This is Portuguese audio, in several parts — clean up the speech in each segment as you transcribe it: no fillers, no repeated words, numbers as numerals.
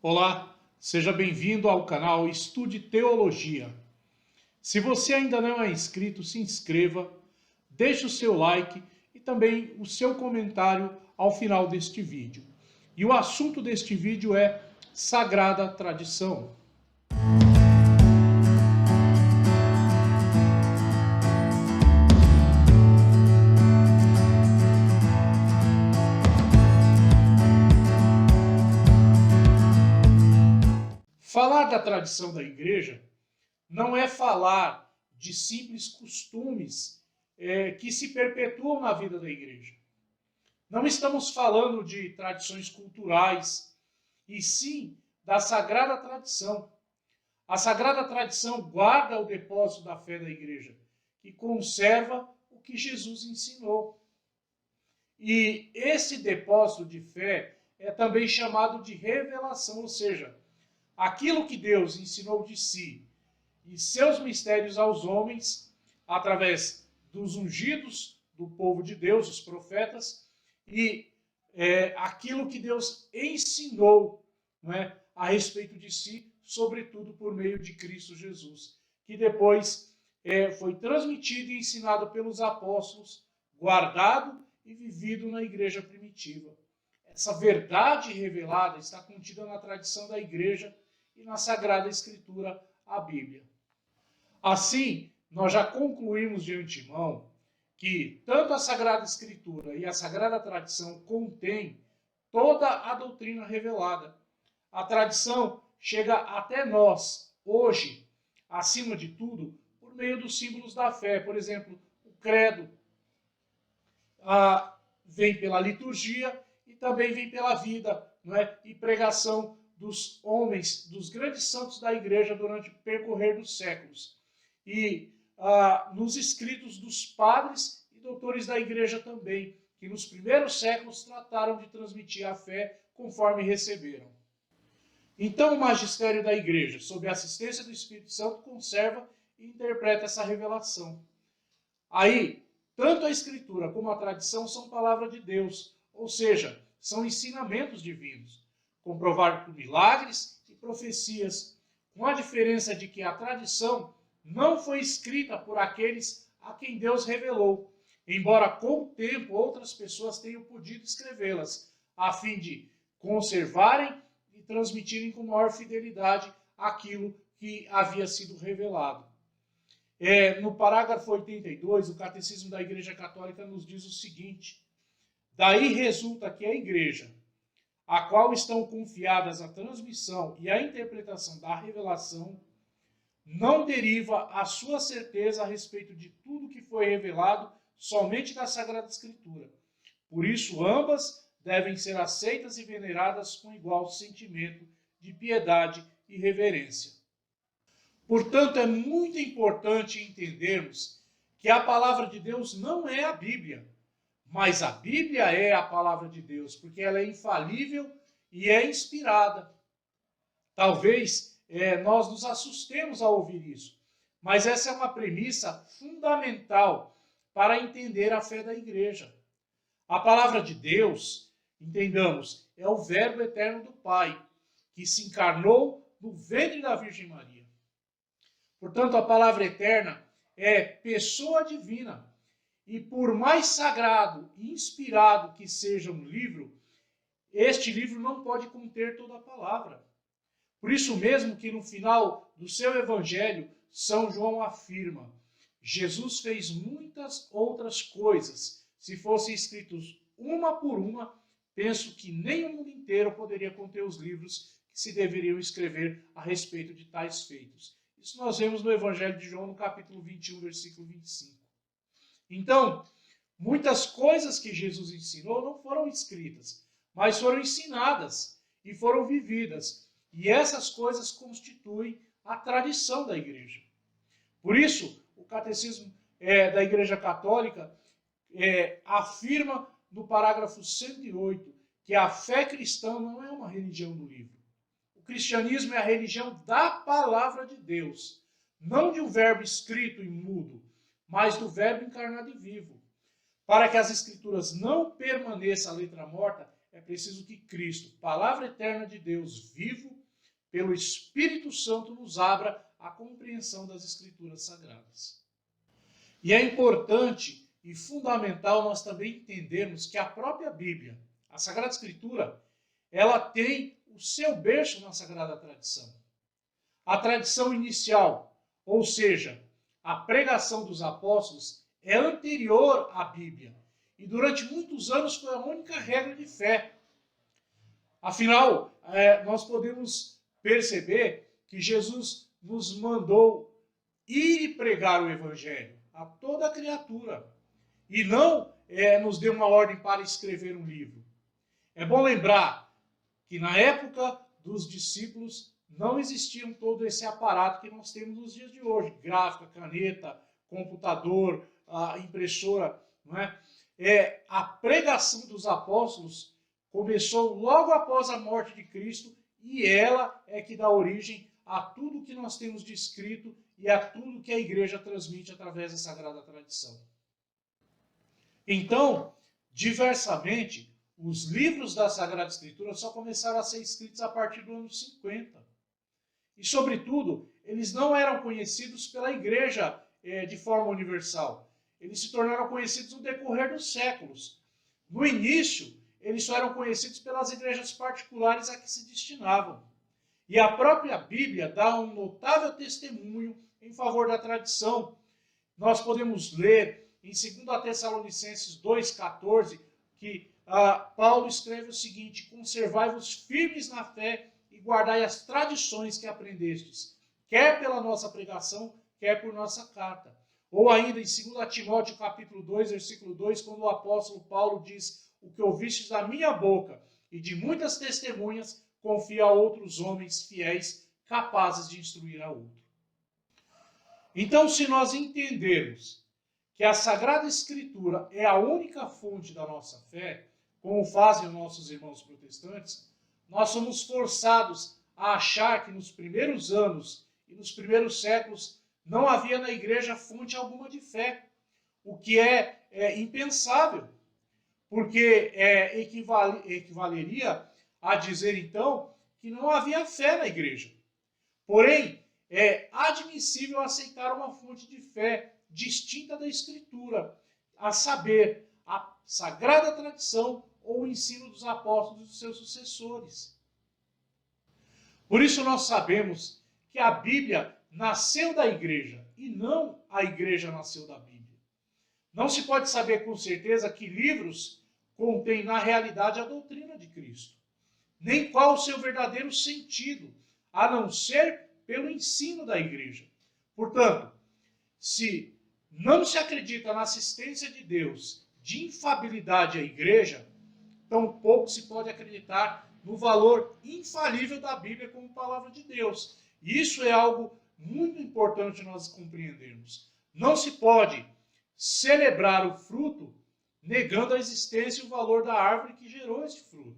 Olá, seja bem-vindo ao canal Estude Teologia. Se você ainda não é inscrito, se inscreva, deixe o seu like e também o seu comentário ao final deste vídeo. E o assunto deste vídeo é Sagrada Tradição. Falar da tradição da igreja não é falar de simples costumes que se perpetuam na vida da igreja. Não estamos falando de tradições culturais, e sim da sagrada tradição. A sagrada tradição guarda o depósito da fé da igreja, que conserva o que Jesus ensinou. E esse depósito de fé é também chamado de revelação, ou seja, aquilo que Deus ensinou de si e seus mistérios aos homens, através dos ungidos do povo de Deus, os profetas, e aquilo que Deus ensinou, não é, a respeito de si, sobretudo por meio de Cristo Jesus, que depois foi transmitido e ensinado pelos apóstolos, guardado e vivido na igreja primitiva. Essa verdade revelada está contida na tradição da igreja e na Sagrada Escritura, a Bíblia. Assim, nós já concluímos de antemão que tanto a Sagrada Escritura e a Sagrada Tradição contêm toda a doutrina revelada. A tradição chega até nós, hoje, acima de tudo, por meio dos símbolos da fé. Por exemplo, o credo vem pela liturgia e também vem pela vida, não é? E pregação dos homens, dos grandes santos da igreja durante o percorrer dos séculos. E nos escritos dos padres e doutores da igreja também, que nos primeiros séculos trataram de transmitir a fé conforme receberam. Então o magistério da igreja, sob a assistência do Espírito Santo, conserva e interpreta essa revelação. Aí, tanto a Escritura como a tradição são palavra de Deus, ou seja, são ensinamentos divinos, comprovados por milagres e profecias, com a diferença de que a tradição não foi escrita por aqueles a quem Deus revelou, embora com o tempo outras pessoas tenham podido escrevê-las, a fim de conservarem e transmitirem com maior fidelidade aquilo que havia sido revelado. No parágrafo 82, o Catecismo da Igreja Católica nos diz o seguinte: daí resulta que a Igreja, a qual estão confiadas a transmissão e a interpretação da revelação, não deriva a sua certeza a respeito de tudo que foi revelado somente da Sagrada Escritura. Por isso, ambas devem ser aceitas e veneradas com igual sentimento de piedade e reverência. Portanto, é muito importante entendermos que a palavra de Deus não é a Bíblia, mas a Bíblia é a palavra de Deus, porque ela é infalível e é inspirada. Talvez nós nos assustemos ao ouvir isso, mas essa é uma premissa fundamental para entender a fé da igreja. A palavra de Deus, entendamos, é o Verbo eterno do Pai, que se encarnou no ventre da Virgem Maria. Portanto, a palavra eterna é pessoa divina. E por mais sagrado e inspirado que seja um livro, este livro não pode conter toda a palavra. Por isso mesmo que no final do seu evangelho, São João afirma: Jesus fez muitas outras coisas. Se fossem escritos uma por uma, penso que nem o mundo inteiro poderia conter os livros que se deveriam escrever a respeito de tais feitos. Isso nós vemos no Evangelho de João, no capítulo 21, versículo 25. Então, muitas coisas que Jesus ensinou não foram escritas, mas foram ensinadas e foram vividas. E essas coisas constituem a tradição da igreja. Por isso, o Catecismo da Igreja Católica afirma no parágrafo 108 que a fé cristã não é uma religião do livro. O cristianismo é a religião da palavra de Deus, não de um verbo escrito e mudo, mas do Verbo encarnado e vivo. Para que as Escrituras não permaneçam a letra morta, é preciso que Cristo, palavra eterna de Deus vivo, pelo Espírito Santo, nos abra a compreensão das Escrituras Sagradas. E é importante e fundamental nós também entendermos que a própria Bíblia, a Sagrada Escritura, ela tem o seu berço na Sagrada Tradição. A tradição inicial, ou seja, a pregação dos apóstolos, é anterior à Bíblia. E durante muitos anos foi a única regra de fé. Afinal, nós podemos perceber que Jesus nos mandou ir e pregar o Evangelho a toda criatura. E não nos deu uma ordem para escrever um livro. É bom lembrar que na época dos discípulos não existia todo esse aparato que nós temos nos dias de hoje. Gráfica, caneta, computador, impressora. Não é? A pregação dos apóstolos começou logo após a morte de Cristo e ela é que dá origem a tudo que nós temos de escrito e a tudo que a igreja transmite através da Sagrada Tradição. Então, diversamente, os livros da Sagrada Escritura só começaram a ser escritos a partir do ano 50. E, sobretudo, eles não eram conhecidos pela igreja de forma universal. Eles se tornaram conhecidos no decorrer dos séculos. No início, eles só eram conhecidos pelas igrejas particulares a que se destinavam. E a própria Bíblia dá um notável testemunho em favor da tradição. Nós podemos ler em 2 Tessalonicenses 2,14, que Paulo escreve o seguinte: conservai-vos firmes na fé e guardai as tradições que aprendestes, quer pela nossa pregação, quer por nossa carta. Ou ainda em 2 Timóteo capítulo 2, versículo 2, quando o apóstolo Paulo diz: o que ouvistes da minha boca e de muitas testemunhas, confia a outros homens fiéis, capazes de instruir a outro. Então, se nós entendermos que a Sagrada Escritura é a única fonte da nossa fé, como fazem os nossos irmãos protestantes, nós somos forçados a achar que nos primeiros anos e nos primeiros séculos não havia na igreja fonte alguma de fé, o que é impensável, porque equivaleria a dizer então que não havia fé na igreja. Porém, é admissível aceitar uma fonte de fé distinta da Escritura, a saber, a Sagrada Tradição ou o ensino dos apóstolos e dos seus sucessores. Por isso nós sabemos que a Bíblia nasceu da igreja e não a igreja nasceu da Bíblia. Não se pode saber com certeza que livros contêm na realidade a doutrina de Cristo, nem qual o seu verdadeiro sentido, a não ser pelo ensino da igreja. Portanto, se não se acredita na assistência de Deus, de infalibilidade à igreja, tampouco se pode acreditar no valor infalível da Bíblia como palavra de Deus. E isso é algo muito importante nós compreendermos. Não se pode celebrar o fruto negando a existência e o valor da árvore que gerou esse fruto.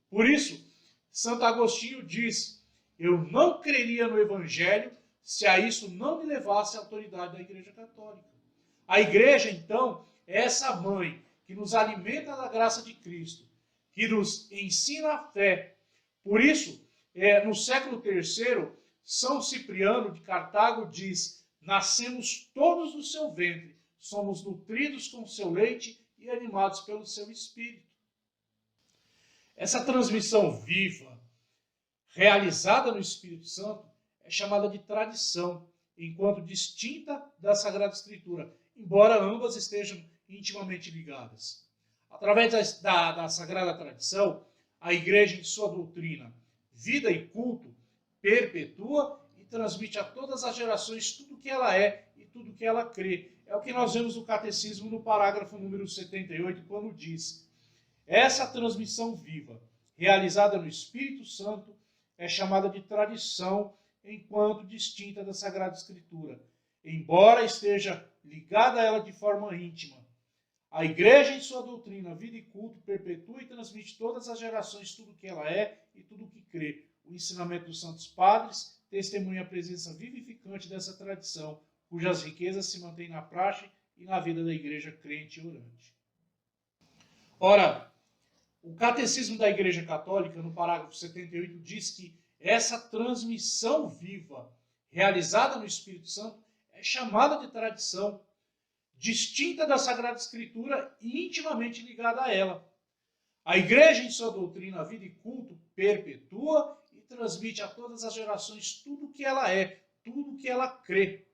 Por isso, Santo Agostinho diz: eu não creria no Evangelho se a isso não me levasse a autoridade da Igreja Católica. A Igreja, então, é essa mãe que nos alimenta da graça de Cristo, que nos ensina a fé. Por isso, no século III, São Cipriano de Cartago diz: nascemos todos do seu ventre, somos nutridos com seu leite e animados pelo seu espírito. Essa transmissão viva, realizada no Espírito Santo, é chamada de tradição, enquanto distinta da Sagrada Escritura, embora ambas estejam intimamente ligadas. Através da Sagrada Tradição, a Igreja, em sua doutrina, vida e culto, perpetua e transmite a todas as gerações tudo o que ela é e tudo o que ela crê. É o que nós vemos no Catecismo, no parágrafo número 78, quando diz: essa transmissão viva, realizada no Espírito Santo, é chamada de tradição, enquanto distinta da Sagrada Escritura, embora esteja ligada a ela de forma íntima. A Igreja, em sua doutrina, vida e culto, perpetua e transmite todas as gerações tudo o que ela é e tudo o que crê. O ensinamento dos Santos Padres testemunha a presença vivificante dessa tradição, cujas riquezas se mantêm na praxe e na vida da Igreja crente e orante. Ora, o Catecismo da Igreja Católica, no parágrafo 78, diz que essa transmissão viva, realizada no Espírito Santo, é chamada de tradição, distinta da Sagrada Escritura e intimamente ligada a ela. A igreja, em sua doutrina, vida e culto, perpetua e transmite a todas as gerações tudo o que ela é, tudo o que ela crê.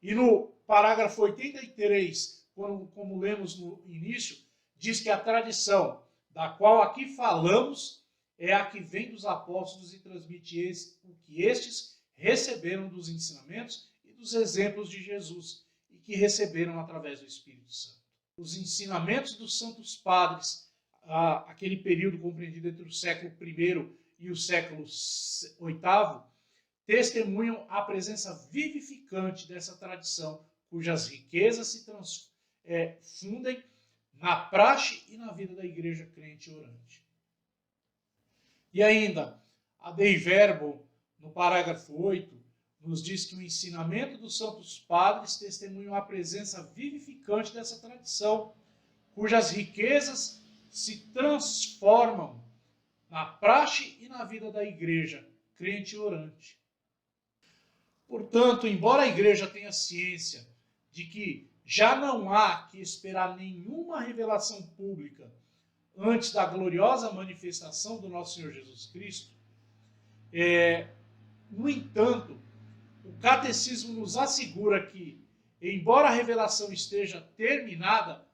E no parágrafo 83, como lemos no início, diz que a tradição da qual aqui falamos é a que vem dos apóstolos e transmite o que estes receberam dos ensinamentos e dos exemplos de Jesus e que receberam através do Espírito Santo. Os ensinamentos dos santos padres, aquele período compreendido entre o século I e o século VIII, testemunham a presença vivificante dessa tradição, cujas riquezas se fundem na praxe e na vida da igreja crente e orante. E ainda, a Dei Verbum, no parágrafo 8, nos diz que o ensinamento dos santos padres testemunham a presença vivificante dessa tradição, cujas riquezas se transformam na praxe e na vida da igreja crente e orante. Portanto, embora a igreja tenha ciência de que já não há que esperar nenhuma revelação pública antes da gloriosa manifestação do nosso Senhor Jesus Cristo, no entanto, o catecismo nos assegura que, embora a revelação esteja terminada,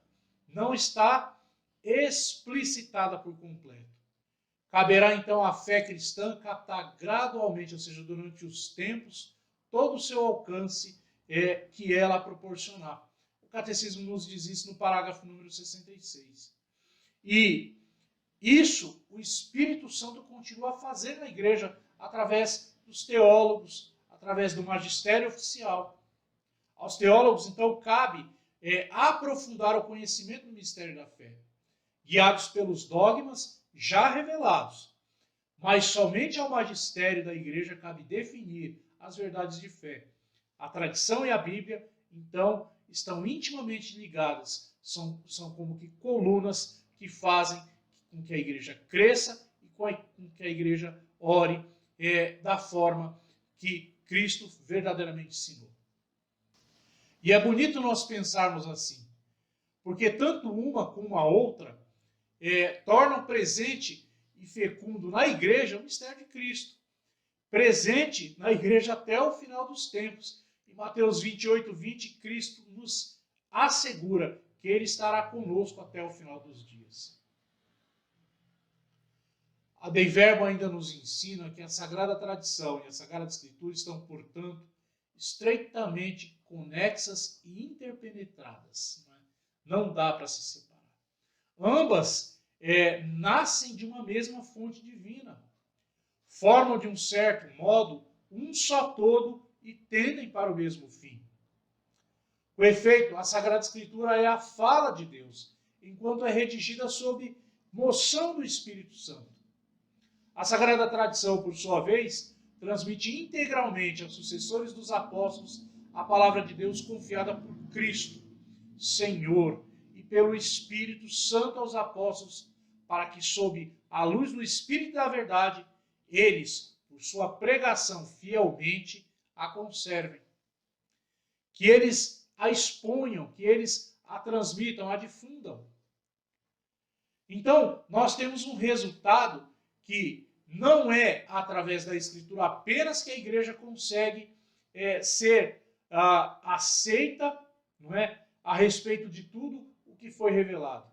não está explicitada por completo. Caberá então à fé cristã captar gradualmente, ou seja, durante os tempos, todo o seu alcance que ela proporcionar. O catecismo nos diz isso no parágrafo número 66. E isso o Espírito Santo continua a fazer na igreja através dos teólogos, através do magistério oficial. Aos teólogos, então, cabe aprofundar o conhecimento do mistério da fé, guiados pelos dogmas já revelados. Mas somente ao magistério da igreja cabe definir as verdades de fé. A tradição e a Bíblia, então, estão intimamente ligadas, são como que colunas que fazem com que a igreja cresça e com que a igreja ore da forma que Cristo verdadeiramente ensinou. E é bonito nós pensarmos assim, porque tanto uma como a outra tornam presente e fecundo na igreja o mistério de Cristo. Presente na igreja até o final dos tempos. Em Mateus 28, 20, Cristo nos assegura que Ele estará conosco até o final dos dias. A Dei Verbum ainda nos ensina que a Sagrada Tradição e a Sagrada Escritura estão, portanto, estreitamente conexas e interpenetradas. Não dá para se separar. Ambas nascem de uma mesma fonte divina. Formam, de um certo modo, um só todo e tendem para o mesmo fim. Com efeito, a Sagrada Escritura é a fala de Deus, enquanto é redigida sob moção do Espírito Santo. A Sagrada Tradição, por sua vez, transmite integralmente aos sucessores dos apóstolos a palavra de Deus confiada por Cristo, Senhor, e pelo Espírito Santo aos apóstolos, para que, sob a luz do Espírito da verdade, eles, por sua pregação fielmente, a conservem. Que eles a exponham, que eles a transmitam, a difundam. Então, nós temos um resultado que não é através da Escritura apenas que a igreja consegue ser aceita, não é, a respeito de tudo o que foi revelado.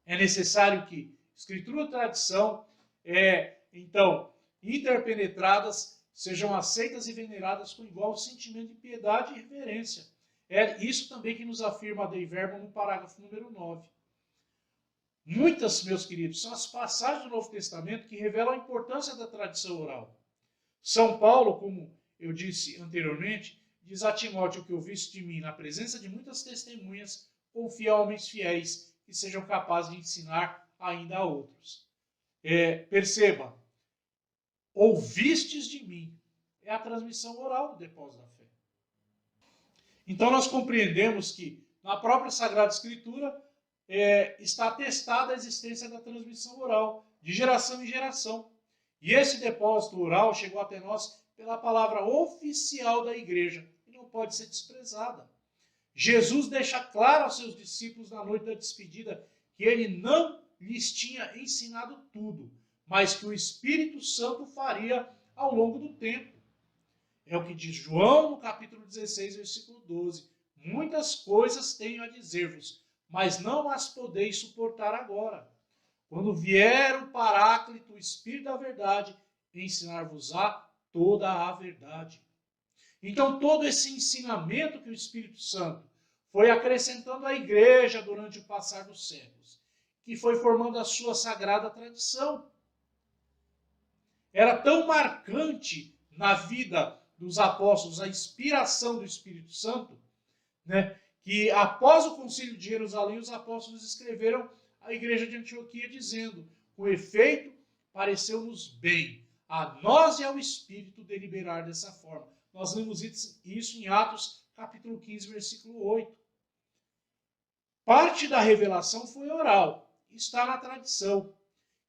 É necessário que Escritura e tradição, então, interpenetradas, sejam aceitas e veneradas com igual sentimento de piedade e reverência. É isso também que nos afirma a Dei Verbum no parágrafo número 9. Muitas, meus queridos, são as passagens do Novo Testamento que revelam a importância da tradição oral. São Paulo, como eu disse anteriormente, diz a Timóteo: que ouviste de mim na presença de muitas testemunhas, confia a homens fiéis que sejam capazes de ensinar ainda a outros. Perceba, ouvistes de mim, é a transmissão oral do depósito da fé. Então nós compreendemos que na própria Sagrada Escritura está atestada a existência da transmissão oral, de geração em geração. E esse depósito oral chegou até nós pela palavra oficial da igreja e não pode ser desprezada. Jesus deixa claro aos seus discípulos na noite da despedida que ele não lhes tinha ensinado tudo, mas que o Espírito Santo faria ao longo do tempo. É o que diz João no capítulo 16, versículo 12. Muitas coisas tenho a dizer-vos, mas não as podeis suportar agora. Quando vier o Paráclito, o Espírito da verdade, ensinar-vos-á toda a verdade. Então, todo esse ensinamento que o Espírito Santo foi acrescentando à igreja durante o passar dos séculos, que foi formando a sua sagrada tradição. Era tão marcante na vida dos apóstolos a inspiração do Espírito Santo, né, que após o Concílio de Jerusalém, os apóstolos escreveram à igreja de Antioquia dizendo: com efeito, pareceu-nos bem a nós e ao Espírito deliberar dessa forma. Nós lemos isso em Atos capítulo 15, versículo 8. Parte da revelação foi oral, está na tradição,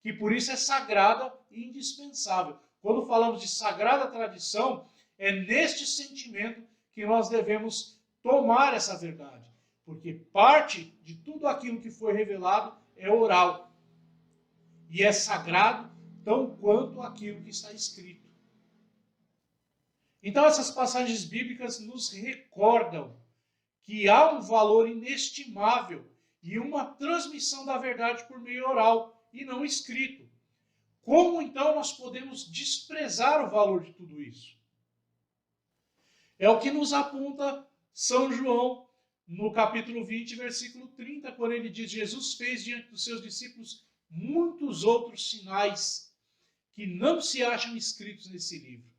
que por isso é sagrada e indispensável. Quando falamos de sagrada tradição, é neste sentimento que nós devemos tomar essa verdade, porque parte de tudo aquilo que foi revelado é oral e é sagrado tão quanto aquilo que está escrito. Então essas passagens bíblicas nos recordam que há um valor inestimável e uma transmissão da verdade por meio oral e não escrito. Como então nós podemos desprezar o valor de tudo isso? É o que nos aponta São João no capítulo 20, versículo 30, quando ele diz: Jesus fez diante dos seus discípulos muitos outros sinais que não se acham escritos nesse livro.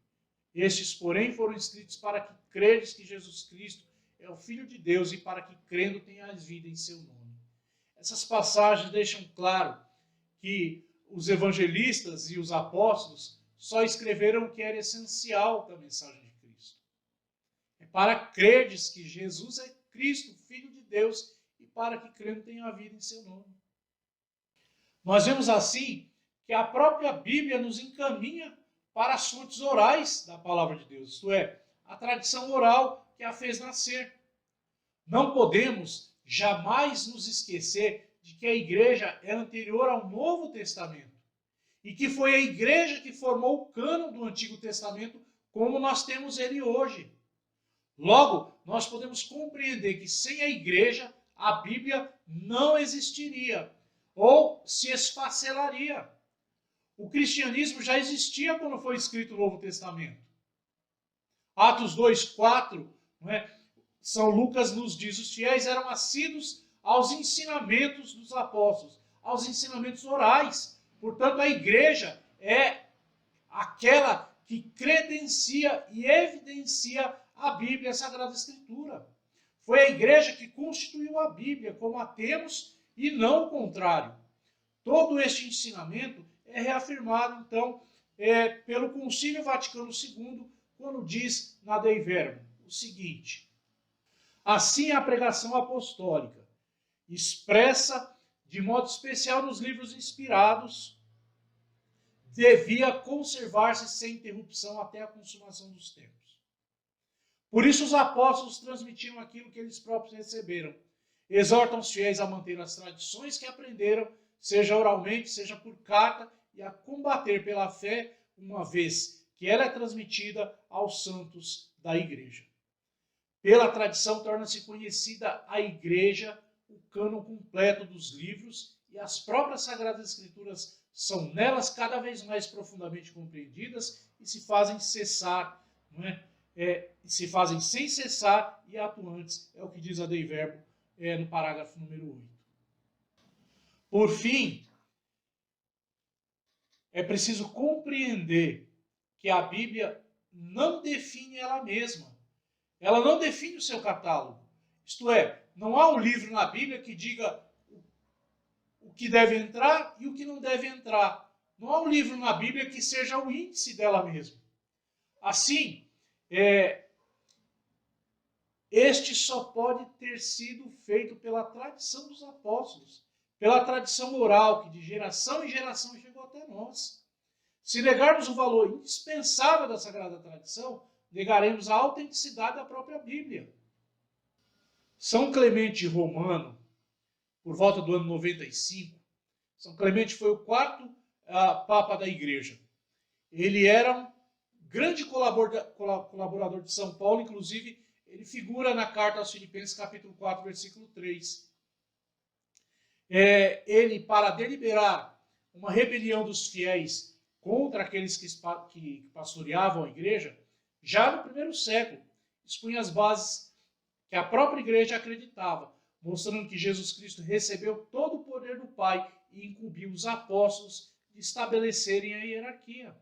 Estes, porém, foram escritos para que credes que Jesus Cristo é o Filho de Deus e para que crendo tenhas vida em seu nome. Essas passagens deixam claro que os evangelistas e os apóstolos só escreveram o que era essencial da mensagem de Cristo. É para credes que Jesus é Cristo, Filho de Deus, e para que crendo tenha vida em seu nome. Nós vemos assim que a própria Bíblia nos encaminha para as fontes orais da palavra de Deus, isto é, a tradição oral que a fez nascer. Não podemos jamais nos esquecer de que a igreja é anterior ao Novo Testamento e que foi a igreja que formou o cânon do Antigo Testamento como nós temos ele hoje. Logo, nós podemos compreender que sem a igreja a Bíblia não existiria ou se esfacelaria. O cristianismo já existia quando foi escrito o Novo Testamento. Atos 2:4, não é? São Lucas nos diz: os fiéis eram assíduos aos ensinamentos dos apóstolos, aos ensinamentos orais. Portanto, a igreja é aquela que credencia e evidencia a Bíblia, a Sagrada Escritura. Foi a igreja que constituiu a Bíblia, como a temos, e não o contrário. Todo este ensinamento é reafirmado, então, pelo Concílio Vaticano II, quando diz na Dei Verbum o seguinte: assim a pregação apostólica, expressa de modo especial nos livros inspirados, devia conservar-se sem interrupção até a consumação dos tempos. Por isso os apóstolos transmitiram aquilo que eles próprios receberam. Exortam os fiéis a manter as tradições que aprenderam, seja oralmente, seja por carta, e a combater pela fé, uma vez que ela é transmitida aos santos da igreja. Pela tradição torna-se conhecida a igreja, o cânon completo dos livros, e as próprias Sagradas Escrituras são nelas cada vez mais profundamente compreendidas e se fazem cessar, não é? Se fazem sem cessar e atuantes, é o que diz a Dei Verbum no parágrafo número 8. Por fim, é preciso compreender que a Bíblia não define ela mesma. Ela não define o seu catálogo. Isto é, não há um livro na Bíblia que diga o que deve entrar e o que não deve entrar. Não há um livro na Bíblia que seja o índice dela mesma. Assim, este só pode ter sido feito pela tradição dos apóstolos, pela tradição oral que de geração em geração chegou até nós. Se negarmos o valor indispensável da Sagrada Tradição, negaremos a autenticidade da própria Bíblia. São Clemente Romano, por volta do ano 95, São Clemente foi o quarto Papa da Igreja. Ele era um grande colaborador de São Paulo, inclusive ele figura na carta aos Filipenses, capítulo 4, versículo 3. Ele, para deliberar uma rebelião dos fiéis contra aqueles que pastoreavam a igreja, já no primeiro século, expunha as bases que a própria igreja acreditava, mostrando que Jesus Cristo recebeu todo o poder do Pai e incumbiu os apóstolos de estabelecerem a hierarquia.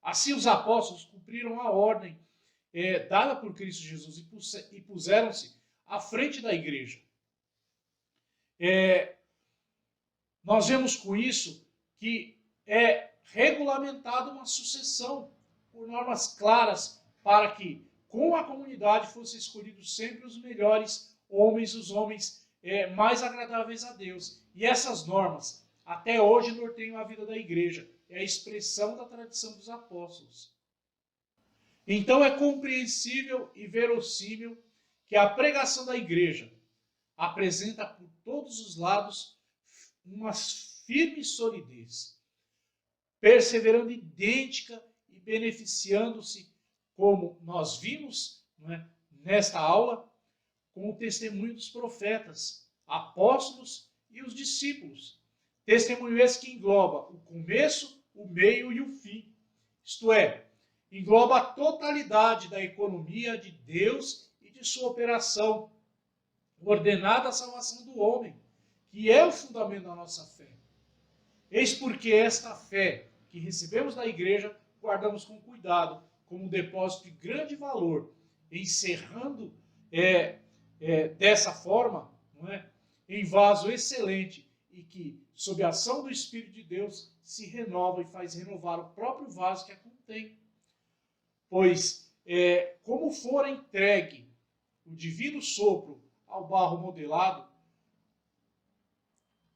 Assim, os apóstolos cumpriram a ordem dada por Cristo Jesus e puseram-se à frente da igreja. Nós vemos com isso que é regulamentada uma sucessão por normas claras para que, com a comunidade, fossem escolhidos sempre os melhores homens, os homens mais agradáveis a Deus. E essas normas, até hoje, norteiam a vida da igreja. É a expressão da tradição dos apóstolos. Então é compreensível e verossímil que a pregação da igreja apresenta por todos os lados uma firme solidez, perseverando idêntica e beneficiando-se, como nós vimos nesta aula, com o testemunho dos profetas, apóstolos e os discípulos. Testemunho esse que engloba o começo, o meio e o fim. Isto é, engloba a totalidade da economia de Deus e de sua operação, ordenada a salvação do homem, que é o fundamento da nossa fé. Eis porque esta fé que recebemos da igreja, guardamos com cuidado, como um depósito de grande valor, encerrando dessa forma, em vaso excelente, e que, sob a ação do Espírito de Deus, se renova e faz renovar o próprio vaso que a contém. Pois, como for entregue o divino sopro ao barro modelado,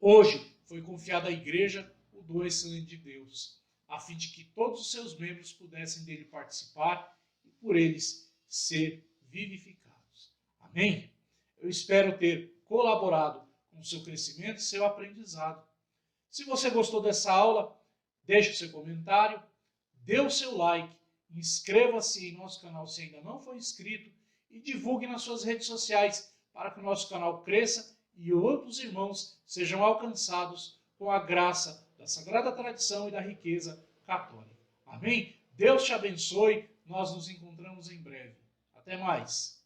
hoje foi confiado à igreja o dom excelente de Deus, a fim de que todos os seus membros pudessem dele participar e por eles ser vivificados. Amém? Eu espero ter colaborado com o seu crescimento e seu aprendizado. Se você gostou dessa aula, deixe o seu comentário, dê o seu like, inscreva-se em nosso canal se ainda não for inscrito e divulgue nas suas redes sociais para que o nosso canal cresça e outros irmãos sejam alcançados com a graça da Sagrada Tradição e da riqueza católica. Amém? Deus te abençoe, nós nos encontramos em breve. Até mais.